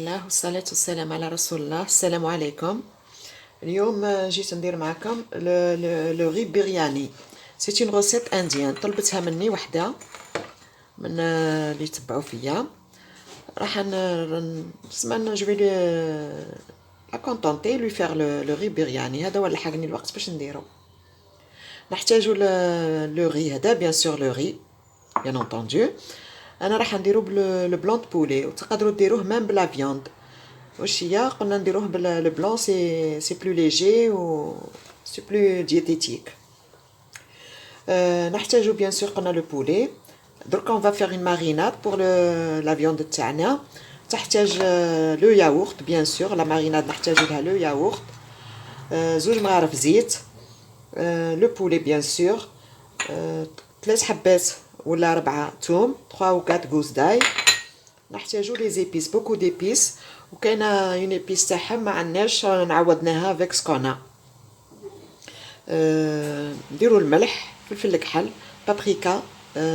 الله والصلاة والسلام على رسول الله. السلام عليكم. اليوم جيت ندير معكم لو غي بيرياني. سيت اون غوسيت انديان طلبتها مني وحده من اللي تبعوا فيا. راح نسمع جو لي لا كونطونتي لوي فير لو غي بيرياني. هذا هو اللي حقني الوقت باش نديرو. نحتاجو لو غي هذا بيان سور لو غي بيان انطوندو. انا راح نديرو بلون بولي وتقدروا ديروه ميم بلا فياند. واش هي قلنا نديروه باللو بلون سي بلو ليجي و سي بلو دييتيتيك. نحتاجو بيان سور قلنا لو بولي. درك اون فا فيغ اون ماريناد بور لا فياند تاعنا. تحتاج لو ياغورت بيان سور. لا ماريناد نحتاجو لها لو ياغورت، زوج مغارف زيت، لو بولي بيان سور، 3 حبات ولا 4 توم، 3 و 4 غوز داي. نحتاجو لي زيبيس، بوكو ديبيس، وكاينه اون ايبيس تاعهم ما عندناش نعوضناها فيك سكونا. نديرو الملح، فلفل الكحل، بابريكا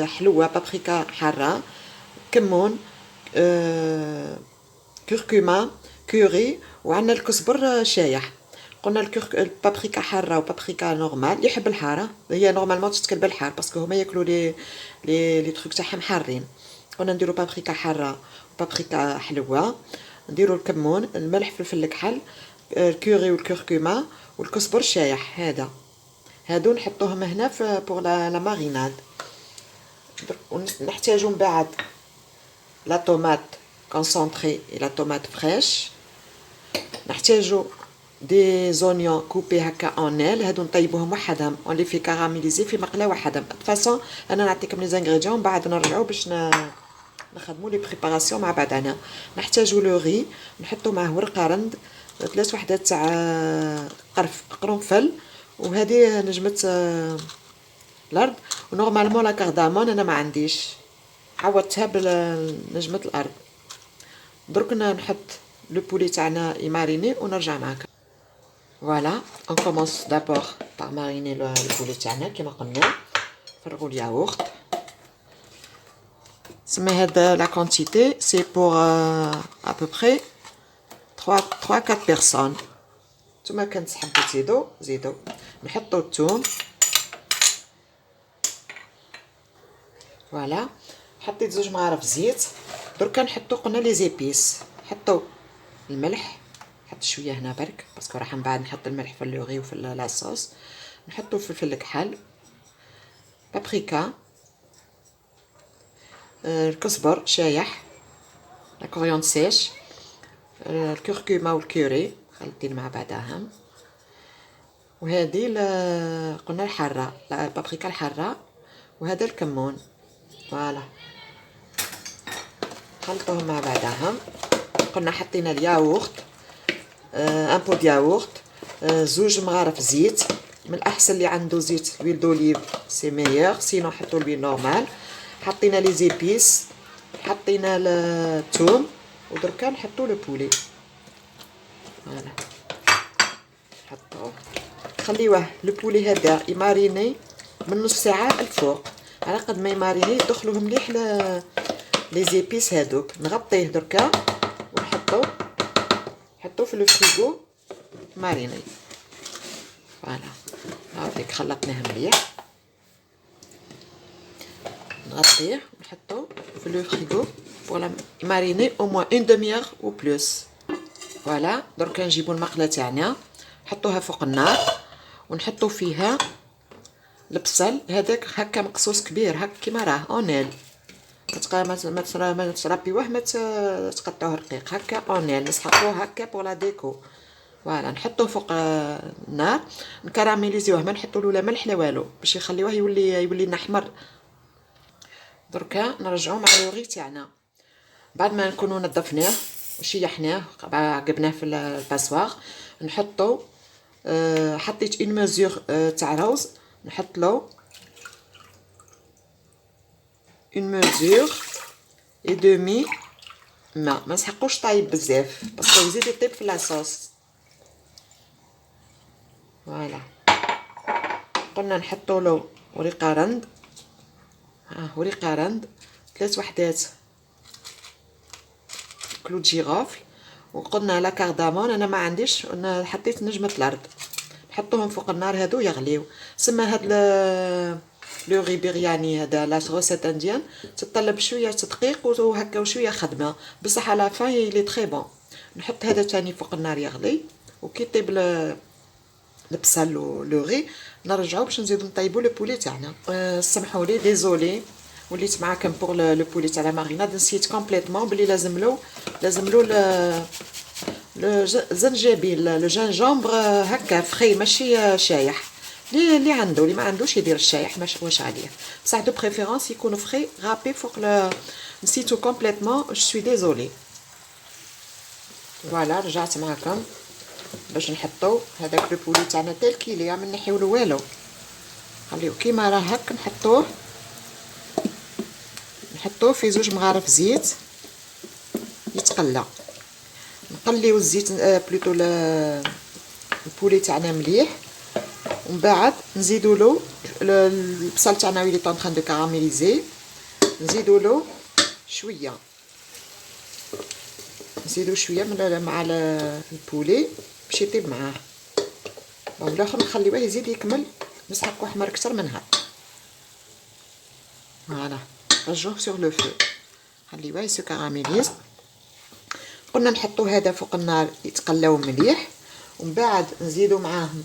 حلوه، بابريكا حاره، كمون، كركمه، كوري، وعندنا الكزبر شايح. قلنا البابريكا حاره وبابريكا نورمال. اللي يحب الحاره هي نورمالمون تتكل بالحار باسكو هما ياكلوا لي تروك تاعهم حارين. قلنا نديرو بابريكا حاره وبابريكا حلوه. نديرو الكمون، الملح، فلفل الكحل، الكوري والكركمه والكزبر الشايح. هادو نحطوهم هنا في بور لا ماريناد. نحتاجو من بعد لا طوماط كونسونطري لا طوماط فريش. نحتاجو دي زونيون كوبي هكا اونيل. هادو نطيبوهم وحدهم اون لي في كاراميليزي في مقله وحدهم. فاصون انا نعطيكم لي زانغريديون بعد نرجعو باش نخدمو لي بريباراسيون مع بعضنا. نحتاجو لو غي، نحطو معاه ورقه رند، 3 وحدات تاع قرنفل، وهذه نجمه الارض. ونورمالمون لا كاردامون انا ما عنديش، عوضتها بنجمه الارض. درك نحط لو بولي تاعنا يماريني ونرجع معاك. فوالا اون كومونس دابور باغ ماريني لو بولي تاعنا كيما قلنا. نفرغو الياغورت. سما هاد لا كونتيتي سي بور ا بوبري 3 4 بيرسون. نتوما كان تحبوا زيدو. نحطو الثوم. فوالا حطيت 2 مغارف زيت. دركا نحطو قلنا لي زيبيس. نحطو الملح، نحط شويه هنا برك باسكو راح من بعد نحط الملح في اللوغي وفي لاصوص. نحطو فلفل الكحل، بابريكا، الكزبر شايح، لا كوريون سيش، الكركمه والكوري خلطين مع بعضهم. وهذه قلنا الحاره، لا بابريكا الحاره، وهذا الكمون. فوالا خلطوهم مع بعضهم. قلنا حطينا الياغورت، ان بو دياغورت، 2 مغارف زيت. من الاحسن اللي عنده زيت لويل دوليف سي ميور، سينو حطوا الويل نورمال. حطينا لي زيبيس، حطينا الثوم، ودركا نحطوا لو بولي. فوالا نحطوه خليوه لو بولي هذا يماريني من نص ساعه الفوق. على قد ما يماريني يدخلوه مليح لي زيبيس هذوك. نغطيه دركا ونحطوه في لو فريغو ماريني. فوالا هاك خلطناه مليح. نغطيه ونحطو في لو فريغو بور ماريني او موان اون دميير او بلوس. فوالا درك نجيبو المقله تاعنا نحطوها فوق النار ونحطو فيها البصل هذاك هكا مقصوص كبير هكا كيما راه اونيل. ما تربيوه، ما تقطعوه رقيق، هكا اونيل نسحقوه هكا بور لا ديكو. فوالا نحطوه فوق النار نكراميليزيوه، ما نحطولو لا ملح لا والو باش يخليوه يولي لنا احمر. دركا نرجعو مع لوغي تاعنا بعد ما نكونوا نظفناه وشيحناه عقبناه في الباسواغ. نحطو حطيت اون ميزور تاع روز، نحط له اون ميزور اي دومي ما نسحقوش طايب بزاف باسكو يزيد يطيب في لاصوص. فوالا قلنا نحطو له وريقه رند، وريقه رند، 3 وحدات كلو جيرافل، وقلنا لا كاردامون انا ما عنديش، حطيت نجمه الارض، نحطوهم فوق النار هادو يغليو. سما هاد لو غي بيرياني هذا لا روسيت انديان تطلب شويه تدقيق وهكا وشويه خدمه، بصح على فان لي تري بون. نحط هذا تاني فوق النار يغلي، وكي طيب البصل ولو غي نرجعو باش نزيدو نطيبو لو بولي تاعنا. سمحوا لي ديزولي وليت معاكم بوغ لو بولي تاع لا ماريناد، نسيت كومبليتوم بلي لازم له لو زنجبيل لو جينجومبر هكا فري ماشي شايح. اللي عنده، اللي ما عندوش يدير الشايح ماشي واش عليه، بصح دو بريفيرونس يكونوا فري غابي فوق نسيتو كومبليتوم، جو سوي ديزولي. فوالا رجعت معاكم باش نحطو هذاك لو بولي تاعنا تال كيلي، ما نحيولو والو، خليو كيما راه هك. نحطوه في 2 مغارف زيت يتقلى. نقليو الزيت بلوتو البولي تاعنا مليح، ومن بعد نزيدو له البصل تاعنا ويلي طون تران دو كاراميليزي، نزيدو له شويه مع البولي باش يطيب معاه، والاخر نخليوه يزيد يكمل نسحقو احمر اكثر منها. فوالا رجوه سور لو فو، خليوه يسو كاراميليز. قلنا نحطو هذا فوق النار يتقلاو مليح، ومن بعد نزيدو معاهم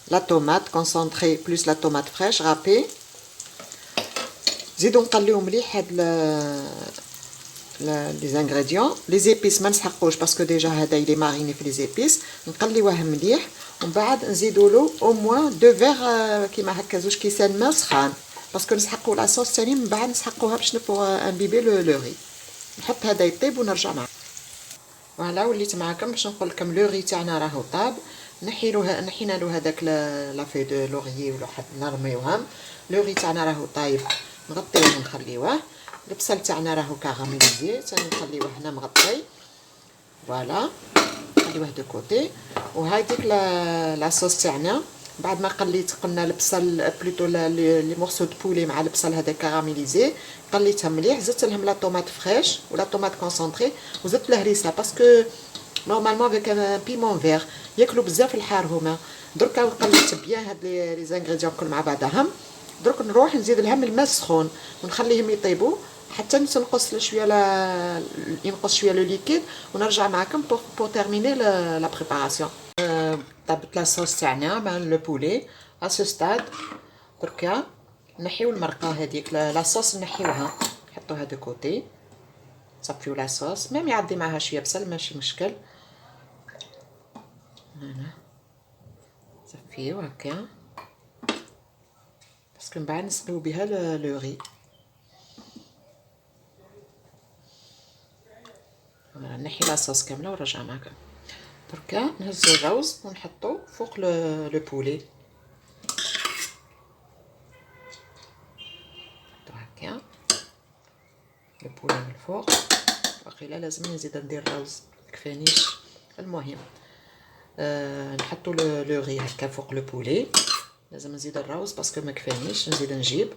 لا طوماط كونسونطري بلوس لا طوماط فريش غابي، نزيدو نقليو مليح هاد لي زانغريديون. لي زيبيس ما نسحقوش باسكو ديجا هذا يلي ماريني في لي زيبيس، نقليوه مليح، ومن بعد نزيدو له او موان 2 فيغ كيما هكا 2 كيسان ما سخان، باسكو نسحقو لاصوص ثاني من بعد نسحقوها باش نبغوا انبيبي لو غي. نحط هذا يطيب ونرجع معاه. فوالا وليت معاكم باش نقول لكم لو غي تاعنا راهو طاب. نحينا له هذاك لا في دو لوريي ولا حد نرميوهم. لو غي تاعنا راهو طايب، نغطيوه ونخليوه. البصل تاعنا راهو كاراميليزي ثاني نخليوه هنا مغطي. فوالا نخليوه دو كوتي. وهذيك لا صوص تاعنا بعد ما قلنا البصل بلوتو لي مورسو دو بولي مع البصل هذا كاراميليزي، قليتها مليح، زدت لهم لا طوماط فريش ولا طوماط كونسونطري، وزدت الهريسه باسكو نورمالمون افيك ان بيمون فيغ ياكلوا بزاف الحار هما. دركا قليت بيان هاد لي زانغريديون كل مع بعضهم. درك نروح نزيد لهم الماء السخون ونخليهم يطيبوا حتى ينقص شويه لو ليكيد، ونرجع معكم بور تيرميني لا بريباراسيون. طابت لا صوص تاعنا مع لو بولي ا سو ستاد. دركا نحيو المرقه هذيك لا صوص نحيوها نحطوها دو كوتي، صفيو لا صوص ميم يعدي معها شويه بصل ماشي مشكل. هنا صفيو هكا باسكو من بعد نسقيو بها لو غي. نحي لاصوص كامله ونرجع معكم. دركا نهزو الروز ونحطو فوق لو بولي هكا، لو بولي من الفوق. واقيلا لازم نزيد ندير الروز مكفانيش. المهم نحطو لو غي هكا فوق لو بولي، لازم نزيد الروز باسكو مكفانيش، نزيد نجيب.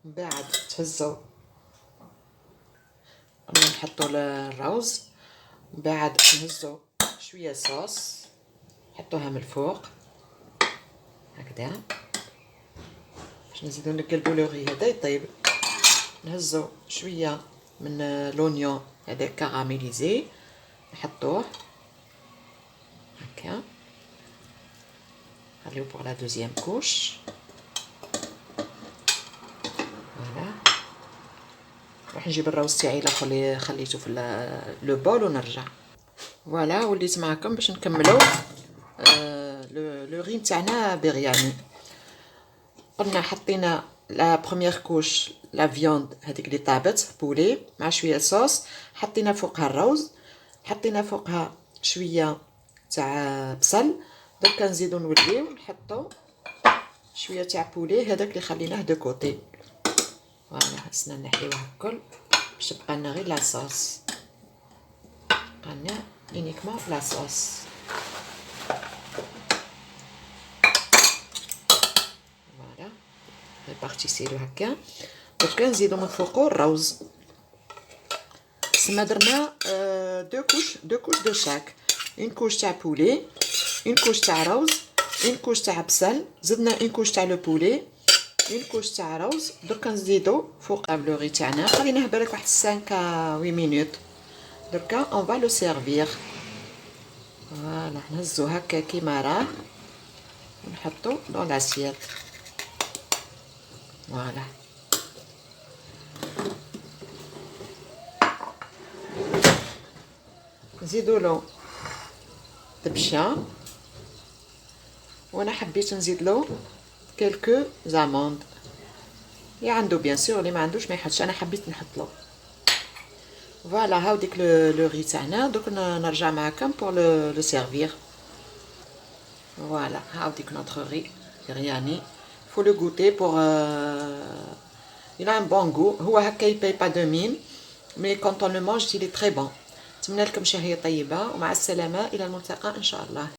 من بعد تهزو نحطو الروز، من بعد نهزو شويه صوص نحطوها من الفوق هكذا باش نزيدو نقلبو لو غي هذا يطيب. نهزو شويه من لونيون هذا كاراميليزي نحطوه هكا، نخليو بوغ لا دوزيام كوش. فوالا نروح نجيب الروز تاعي الاخر اللي خليته في لو بول ونرجع. فوالا وليت معكم باش نكملو لو غي تاعنا بيرياني. قلنا حطينا لا بروميير كوش لا فيوند هذيك اللي طابت بولي مع شويه صوص، حطينا فوقها الروز، حطينا فوقها شويه تاع بصل. دركا نزيدو نوليو نحطو شويه تاع بولي هذاك اللي خليناه دو كوتي. فوالا خصنا نحيوه الكل باش تبقى لنا غير لاصوص، بقى لنا يونيكمون لاصوص. فوالا ريبارتيسيلو هكا. دركا نزيدو من فوقو الروز تسمى درنا دو كوش دو شاك، اون كوش تاع بولي، اون كوش تاع روز، اون كوش تاع بصل، زدنا اون كوش تاع لو بولي، اون كوش تاع روز. دركا نزيدو فوق بلوري تاعنا، خليناه بالك واحد 5 à 8 مينوت. دركا اون فا لو سيرفير. فوالا نهزو هكا كيما راه ونحطو دون لاسييت. فوالا نزيدولو دبشه، وانا حبيت نزيدلو كلكو زاموند، اللي عنده بيان سور، اللي ما عندوش ما يحطش، انا حبيت نحطلو. فوالا هاو ديك لو ري تاعنا. دوك نرجع معاكم بور لو سيرفير. فوالا هاو ديك نوتر ري رياني. faut le goûter pour il a un bon goût. هو هكا يباي با دو مين، مي quand on le mange il est très bon. نتمنى لكم شهية طيبة ومع السلامة، إلى الملتقى إن شاء الله.